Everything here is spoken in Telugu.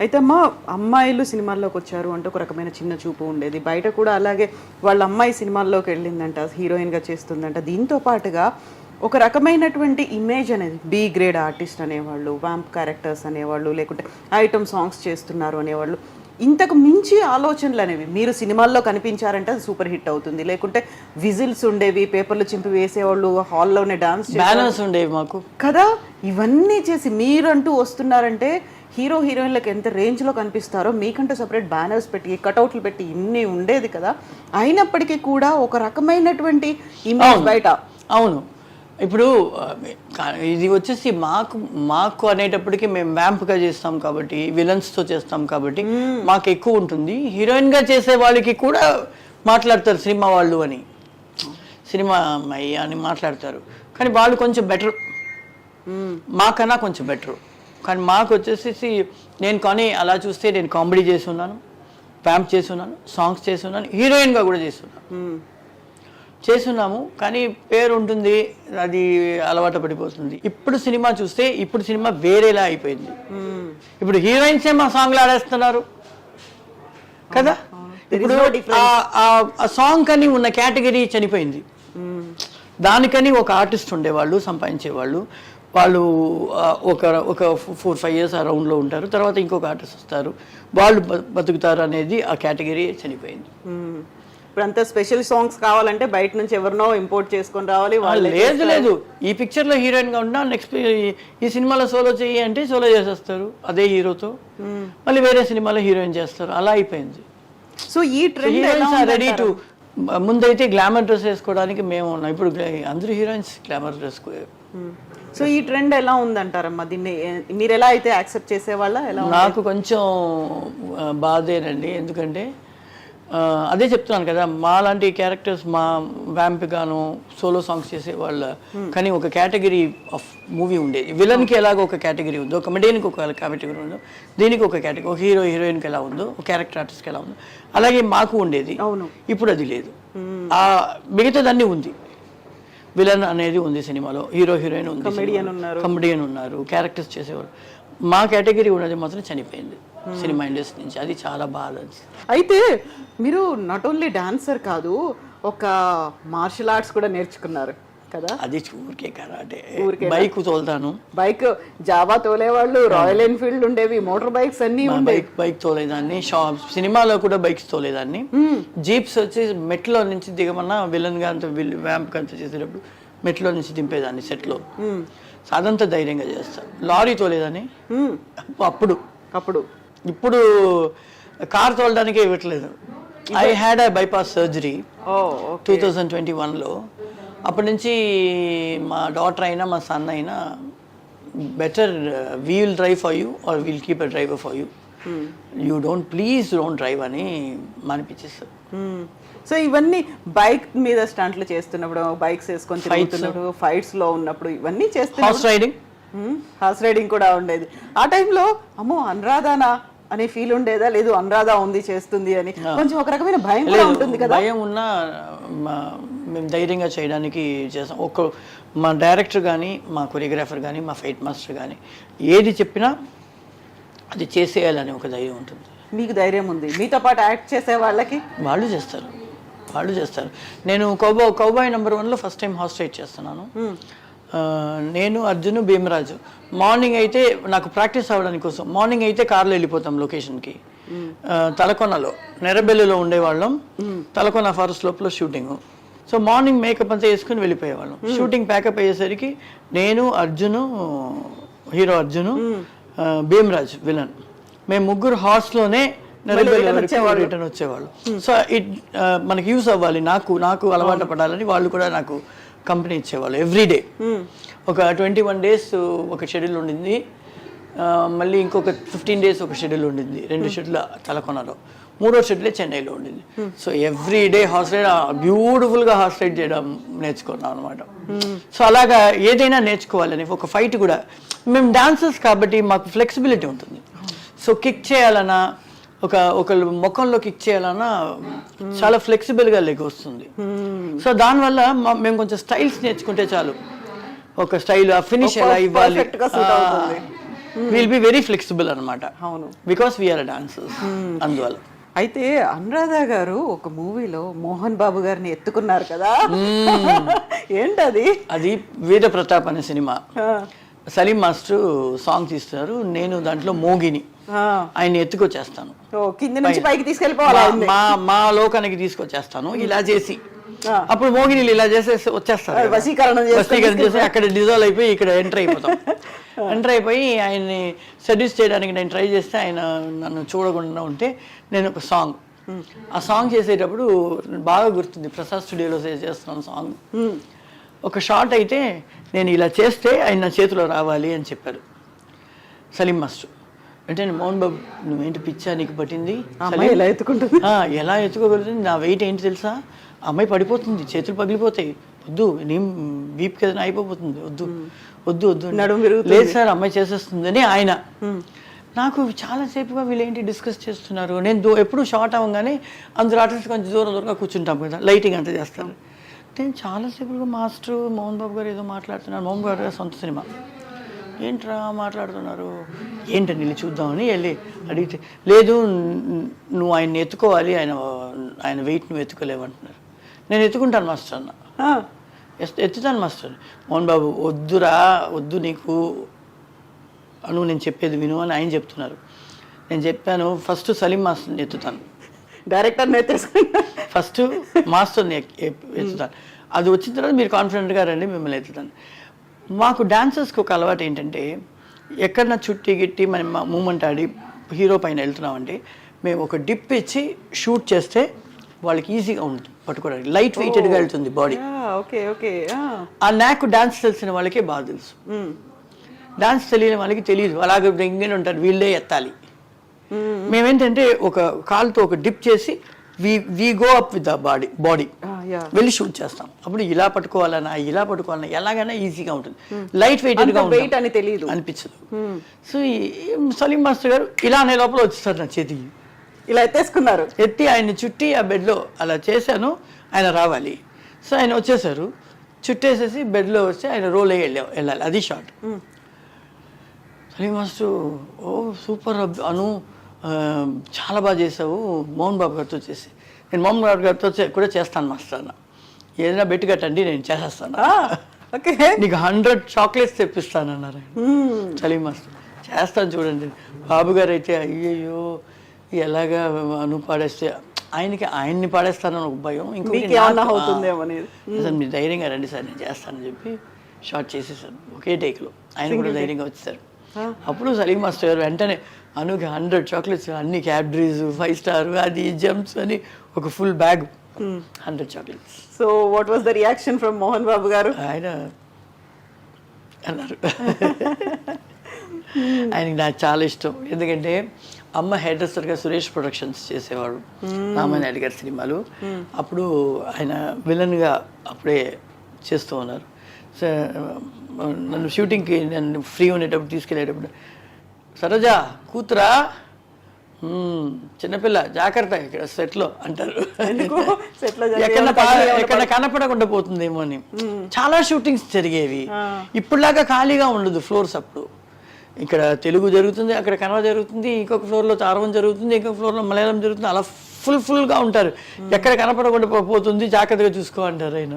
అయితే అమ్మా, అమ్మాయిలు సినిమాల్లోకి వచ్చారు అంటే ఒక రకమైన చిన్న చూపు ఉండేది. బయట కూడా అలాగే వాళ్ళ అమ్మాయి సినిమాల్లోకి వెళ్ళిందంట, హీరోయిన్గా చేస్తుందంట. దీంతో పాటుగా ఒక రకమైనటువంటి ఇమేజ్ అనేది, బి గ్రేడ్ ఆర్టిస్ట్ అనేవాళ్ళు, వ్యాంప్ క్యారెక్టర్స్ అనేవాళ్ళు, లేకుంటే ఐటమ్ సాంగ్స్ చేస్తున్నారు అనేవాళ్ళు. ఇంతకు మించి ఆలోచనలు అనేవి, మీరు సినిమాల్లో కనిపించారంటే అది సూపర్ హిట్ అవుతుంది, లేకుంటే విజిల్స్ ఉండేవి, పేపర్లు చింపి వేసేవాళ్ళు, హాల్లోనే డాన్స్ బ్యానర్స్ ఉండేవి మాకు కదా. ఇవన్నీ చేసి మీరంటూ వస్తున్నారంటే హీరో హీరోయిన్లకు ఎంత రేంజ్లో కనిపిస్తారో, మీకంటూ సపరేట్ బ్యానర్స్ పెట్టి, కటౌట్లు పెట్టి ఇన్ని ఉండేది కదా. అయినప్పటికీ కూడా ఒక రకమైనటువంటి ఇమేజ్ బయట. అవును, ఇప్పుడు ఇది వచ్చేసి మాకు అనేటప్పటికీ మేము వ్యాంప్గా చేస్తాం కాబట్టి, విలన్స్తో చేస్తాం కాబట్టి మాకు ఎక్కువ ఉంటుంది. హీరోయిన్గా చేసే వాళ్ళకి కూడా మాట్లాడతారు సినిమా వాళ్ళు అని, సినిమా అమ్మాయి అని మాట్లాడతారు. కానీ వాళ్ళు కొంచెం బెటర్, మాకన్నా కొంచెం బెటరు. కానీ మాకు వచ్చేసి నేను కానీ అలా చూస్తే నేను కామెడీ చేసి ఉన్నాను, వ్యాంప్ చేసి ఉన్నాను, సాంగ్స్ చేసి ఉన్నాను, హీరోయిన్గా కూడా చేస్తున్నాము. కానీ పేరు ఉంటుంది, అది అలవాటు పడిపోతుంది. ఇప్పుడు సినిమా చూస్తే ఇప్పుడు సినిమా వేరేలా అయిపోయింది. ఇప్పుడు హీరోయిన్సే మా సాంగ్లు ఆడేస్తున్నారు కదా. ఇప్పుడు ఆ సాంగ్ కని ఉన్న కేటగిరీ చనిపోయింది. దానికని ఒక ఆర్టిస్ట్ ఉండేవాళ్ళు, సంపాదించేవాళ్ళు. వాళ్ళు ఒక 4-5 years ఆ రౌండ్లో ఉంటారు, తర్వాత ఇంకొక ఆర్టిస్ట్ వస్తారు, వాళ్ళు బతుకుతారు అనేది ఆ కేటగిరీ చనిపోయింది. ఇప్పుడు అంతా స్పెషల్ సాంగ్స్ కావాలంటే బయట నుంచి ఎవరినో ఇంపోర్ట్ చేసుకొని రావాలి. లేదు, ఈ పిక్చర్లో హీరోయిన్గా ఉన్నా నెక్స్ట్ ఈ సినిమాలో సోలో చెయ్యి అంటే సోలో చేసేస్తారు అదే హీరోతో, మళ్ళీ వేరే సినిమాలో హీరోయిన్ చేస్తారు. అలా అయిపోయింది. సో ఈ ట్రెండ్ రెడీ టు, ముందైతే గ్లామర్ డ్రెస్ వేసుకోవడానికి మేము ఉన్నాం, ఇప్పుడు అందరూ హీరోయిన్స్ గ్లామర్ డ్రెస్. సో ఈ ట్రెండ్ ఎలా ఉందంటారమ్మా? దీన్ని మీరు ఎలా అయితే యాక్సెప్ట్ చేసేవాళ్ళ? ఎలా? నాకు కొంచెం బాధేనండి, ఎందుకంటే అదే చెప్తున్నాను కదా, మా లాంటి క్యారెక్టర్స్, మా వ్యాంప్ గాను సోలో సాంగ్స్ చేసేవాళ్ళ కానీ ఒక కేటగిరీ ఆఫ్ మూవీ ఉండేది. విలన్కి ఎలాగో ఒక కేటగిరీ ఉందో, కమెడియన్కి ఒక కేటగిరీ ఉందో, దీనికి ఒక కేటగిరీ, ఒక హీరో హీరోయిన్కి ఎలా ఉందో, ఒక క్యారెక్టర్ ఆర్టిస్ట్కి ఎలా ఉందో, అలాగే మాకు ఉండేది. అవును, ఇప్పుడు అది లేదు. మిగతాదన్నీ ఉంది. విలన్ అనేది ఉంది సినిమాలో, హీరో హీరోయిన్ ఉంది, కమెడియన్ ఉన్నారు, క్యారెక్టర్స్ చేసేవారు. మా కేటగిరీ ఉన్నది మాత్రం చనిపోయింది సినిమా ఇండస్ట్రీ నుంచి. అది చాలా బాధ. అయితే మీరు నాట్ ఓన్లీ డాన్సర్ కాదు, ఒక మార్షల్ ఆర్ట్స్ కూడా నేర్చుకున్నారు కదా. అది ఊరికే కరాటే, బైక్ తోలుతాను. బైక్ జావా తోలేవాళ్ళు, రాయల్ ఎన్ఫీల్డ్ ఉండేవి, మోటార్ బైక్స్ అన్ని బైక్ తోలేదాన్ని, సినిమాలో కూడా బైక్స్ తోలేదాన్ని. జీప్స్ వచ్చి మెట్లో నుంచి దిగమన్నా విలన్ గా అంత వ్యాంప్ అంతా చేసేటప్పుడు మెట్లో నుంచి దింపేదాన్ని సెట్లో. అదంతా ధైర్యంగా చేస్తాను. లారీ తోలేదాన్ని అప్పుడు. ఇప్పుడు కార్ తోలడానికే ఇవ్వట్లేదు. I had I bypass surgery 2021లో. అప్పటి నుంచి మా డాటర్ అయినా మా సన్ అయినా better we will drive for you or will keep a driver for you, you please don't drive అని మానిపించేస్తారు. సో ఇవన్నీ బైక్ మీద స్టంట్లు చేస్తున్నప్పుడు, బైక్స్ వేసుకొని తిరుగుతున్నప్పుడు, ఫైట్స్ లో ఉన్నప్పుడు ఇవన్నీ చేస్తున్నారు. హార్స్ రైడింగ్ కూడా ఉండేది. ఆ టైంలో అమ్మో అనురాధానా అనే ఫీల్ ఉండేదా? లేదు అనురాధ ఉంది చేస్తుంది అని కొంచెం ఒక రకమైన భయం కూడా ఉంటుంది కదా. భయం ఉన్నా మేము ధైర్యంగా చేయడానికి చేస్తాం. మా డైరెక్టర్ కానీ, మా కొరియోగ్రాఫర్ కానీ, మా ఫైట్ మాస్టర్ కానీ ఏది చెప్పినా అది చేసేయాలని ఒక ధైర్యం ఉంటుంది. మీకు ధైర్యం ఉంది, మీతో పాటు యాక్ట్ చేసే వాళ్ళకి వాళ్ళు చేస్తారు. నేను కౌబాయ్ నెంబర్ 1లో ఫస్ట్ టైం హార్స్ రైడ్ చేస్తున్నాను. నేను, అర్జున్, భీమరాజు. మార్నింగ్ అయితే నాకు ప్రాక్టీస్ అవ్వడానికి కోసం మార్నింగ్ అయితే కార్లో వెళ్ళిపోతాం లొకేషన్కి. తలకొనలో నెరబెల్లిలో ఉండేవాళ్ళం, తలకొన ఫారెస్ట్ లోపల షూటింగ్. సో మార్నింగ్ మేకప్ అంతా వేసుకుని వెళ్ళిపోయేవాళ్ళం. షూటింగ్ ప్యాకప్ అయ్యేసరికి నేను, హీరో అర్జును, భీమరాజ్ విలన్, మేము ముగ్గురు హార్స్లోనే రిటర్న్ వచ్చేవాళ్ళు. సో మనకి యూస్ అవ్వాలి, నాకు అలవాటు పడాలని వాళ్ళు కూడా నాకు కంపెనీ ఇచ్చేవాళ్ళు. ఎవ్రీడే ఒక 21 days ఒక షెడ్యూల్ ఉండింది, మళ్ళీ ఇంకొక 15 days ఒక షెడ్యూల్ ఉండింది. 2 షెడ్యూల్ తలకొనలో, 3వ షెడ్యూలే చెన్నైలో ఉండింది. సో ఎవ్రీడే హార్స్ రైడ్, బ్యూటిఫుల్గా హార్స్ రైడ్ చేయడం నేర్చుకున్నాం అనమాట. సో అలాగా ఏదైనా నేర్చుకోవాలని. ఒక ఫైట్ కూడా, మేము డాన్సర్స్ కాబట్టి మాకు ఫ్లెక్సిబిలిటీ ఉంటుంది. సో కిక్ చేయాలన్నా, ఒకళ్ళు ముఖంలో కిక్ చేయాలన్నా చాలా ఫ్లెక్సిబుల్గా లెగ్ వస్తుంది. సో దానివల్ల మేము కొంచెం స్టైల్స్ నేర్చుకుంటే చాలు. ఒక స్టైల్, ఆ ఫినిష్ ఎలా ఇవ్వాలి, విల్ బి వెరీ ఫ్లెక్సిబుల్ అనమాట. అవును. బికాస్ వీఆర్ డాన్సర్స్, అందువల్ల. అయితే అనురాధ గారు ఒక మూవీలో మోహన్ బాబు గారిని ఎత్తుకున్నారు కదా, ఏంటది? అది వీర ప్రతాప్ అనే సినిమా. సలీం మాస్టర్ సాంగ్ తీస్తున్నారు, నేను దాంట్లో మోగిని ఆయన ఎత్తుకొచ్చేస్తాను, కింద నుంచి పైకి తీసుకెళ్ళిపోవాలి, మా లోకానికి తీసుకొచ్చేస్తాను ఇలా చేసి. అప్పుడు మోగినీలు ఇలా చేసేసి వచ్చేస్తారు, వశీకరణ చేసి అక్కడ డిజాల్వ్ అయిపోయి ఇక్కడ ఎంటర్ అయిపోతాం. ఎంటర్ అయిపోయి ఆయన్ని సెడ్యూస్ చేయడానికి నేను ట్రై చేస్తే ఆయన నన్ను చూడకుండా ఉంటే నేను ఒక సాంగ్, ఆ సాంగ్ చేసేటప్పుడు బాగా గుర్తుంది, ప్రసాద్ స్టూడియోలో చేస్తున్నాను సాంగ్. ఒక షార్ట్ అయితే నేను ఇలా చేస్తే ఆయన నా చేతిలో రావాలి అని చెప్పారు సలీం మాస్టర్. అంటే మోహన్ బాబు నువ్వేంటి పిచ్చా నీకు పట్టింది, ఎలా ఎత్తుకుంటుంది, ఎలా ఎత్తుకోగలుగుతుంది, నా వెయిట్ ఏంటి తెలుసా, అమ్మాయి పడిపోతుంది, చేతులు పగిలిపోతాయి, వద్దు నీ వీప్ కదా అయిపోతుంది, వద్దు వద్దు వద్దు, లేదు సార్ అమ్మాయి చేసేస్తుంది అని ఆయన. నాకు చాలాసేపుగా వీళ్ళేంటి డిస్కస్ చేస్తున్నారు, నేను ఎప్పుడు షార్ట్ అవ్వగానే అందరూ ఆర్టిస్ట్ కొంచెం దూరంగా కూర్చుంటాం కదా, లైటింగ్ అంతా చేస్తాను. నేను చాలాసేపుగా మాస్టర్ మోహన్ బాబు గారు ఏదో మాట్లాడుతున్నారు, మోహన్ బాబు గారు సొంత సినిమా, ఏంట్రా మాట్లాడుతున్నారు, ఏంటని వెళ్ళి చూద్దామని వెళ్ళి అడిగితే, లేదు నువ్వు ఆయన్ని ఎత్తుకోవాలి, ఆయన వెయిట్ నువ్వు ఎత్తుకోలేవంటున్నారు. నేను ఎత్తుకుంటాను మాస్టర్ అన్న, ఎత్తుతాను మాస్టర్. మోహన్ బాబు వద్దురా వద్దు నీకు అను, నేను చెప్పేది విను అని ఆయన చెప్తున్నారు. నేను చెప్పాను ఫస్ట్ సలీం మాస్టర్ని ఎత్తుతాను, డైరెక్టర్ని ఫస్ట్ మాస్టర్ని ఎత్తుతాను, అది వచ్చిన తర్వాత మీరు కాన్ఫిడెంట్గా రండి మిమ్మల్ని ఎత్తుతాను. మాకు డాన్సర్స్కి ఒక అలవాటు ఏంటంటే, ఎక్కడన్నా చుట్టి గిట్టి మనం మూమెంట్ ఆడి హీరో పైన వెళ్తున్నామంటే మేము ఒక డిప్ ఇచ్చి షూట్ చేస్తే వాళ్ళకి ఈజీగా ఉంటుంది పట్టుకోవడానికి, లైట్ వెయిటెడ్గా వెళ్తుంది బాడీ. ఆ నాకు డాన్స్ తెలిసిన వాళ్ళకే బాగా తెలుసు, డాన్స్ తెలియని వాళ్ళకి తెలియదు, అలాగే ఇంకేనే ఉంటారు, వీళ్ళే ఎత్తాలి. మేమేంటంటే ఒక కాలుతో ఒక డిప్ చేసి we go up with the body వెళ్ళి షూట్ చేస్తాం. అప్పుడు ఇలా పట్టుకోవాలన్నా ఇలా పట్టుకోవాలన్నా ఎలాగైనా ఈజీగా ఉంటుంది, లైట్ వెయిటెడ్గా అనిపించదు. సో సలీం మాస్టర్ గారు ఇలా అనే లోపల వచ్చేస్తారు నా చేతికి, ఇలా ఎత్తేసుకున్నారు, ఎత్తి ఆయన్ని చుట్టి ఆ బెడ్లో అలా చేశాను, ఆయన రావాలి. సో ఆయన వచ్చేసారు, చుట్టేసేసి బెడ్లో వస్తే ఆయన రోల్ అయ్యి వెళ్ళాలి, అది షార్ట్. సలీం మాస్టర్ ఓ సూపర్ అను, చాలా బాగా చేసావు మోహన్ బాబు గారితో చేసి. నేను మోహన్ బాబు గారితో కూడా చేస్తాను మాస్టర్ అన్న, ఏదైనా బెట్టు కట్టండి నేను చేసేస్తాను, నీకు 100 చాక్లెట్స్ తెప్పిస్తానన్నారు సలీం మాస్టర్. చేస్తాను చూడండి. బాబు గారు అయితే అయ్యయ్యో ఎలాగా అను పాడేస్తే ఆయన్ని పాడేస్తానని ఒక భయం, ఇంకొకటి అసలు మీరు ధైర్యంగా రండి సార్ నేను చేస్తానని చెప్పి షార్ట్ చేసేసాను ఒకే టేక్లో. ఆయన కూడా ధైర్యంగా వచ్చేసారు. అప్పుడు సలీం మాస్టర్ గారు వెంటనే అనుకి 100 చాక్లెట్స్, అన్ని క్యాడ్బరీస్ 5 స్టార్ అది జంప్స్ అని ఒక full bag 100 chocolates. So what was the reaction from Mohan Babu garu? ఆయన అన్నారు ఆయనకి నాకు చాలా ఇష్టం, ఎందుకంటే అమ్మ హెయిర్ డ్రెస్సర్గా సురేష్ ప్రొడక్షన్స్ చేసేవాడు రామానాయుడు గారి సినిమాలు. అప్పుడు ఆయన విలన్గా అప్పుడే చేస్తూ ఉన్నారు. సో నన్ను షూటింగ్కి నన్ను ఫ్రీ ఉండేటప్పుడు తీసుకెళ్ళేటప్పుడు, సరోజా కూతురా చిన్నపిల్ల జాగ్రత్త ఇక్కడ సెట్లో అంటారు, ఎక్కడ కనపడకుండా పోతుందేమో అని. చాలా షూటింగ్స్ జరిగేవి, ఇప్పుడులాగా ఖాళీగా ఉండదు ఫ్లోర్స్. అప్పుడు ఇక్కడ తెలుగు జరుగుతుంది, అక్కడ కన్నడ జరుగుతుంది, ఇంకొక ఫ్లోర్లో తారవం జరుగుతుంది, ఇంకొక ఫ్లోర్లో మలయాళం జరుగుతుంది, అలా ఫుల్గా ఉంటారు. ఎక్కడ కనపడకుండా పోతుంది జాగ్రత్తగా చూసుకో అంటారు ఆయన.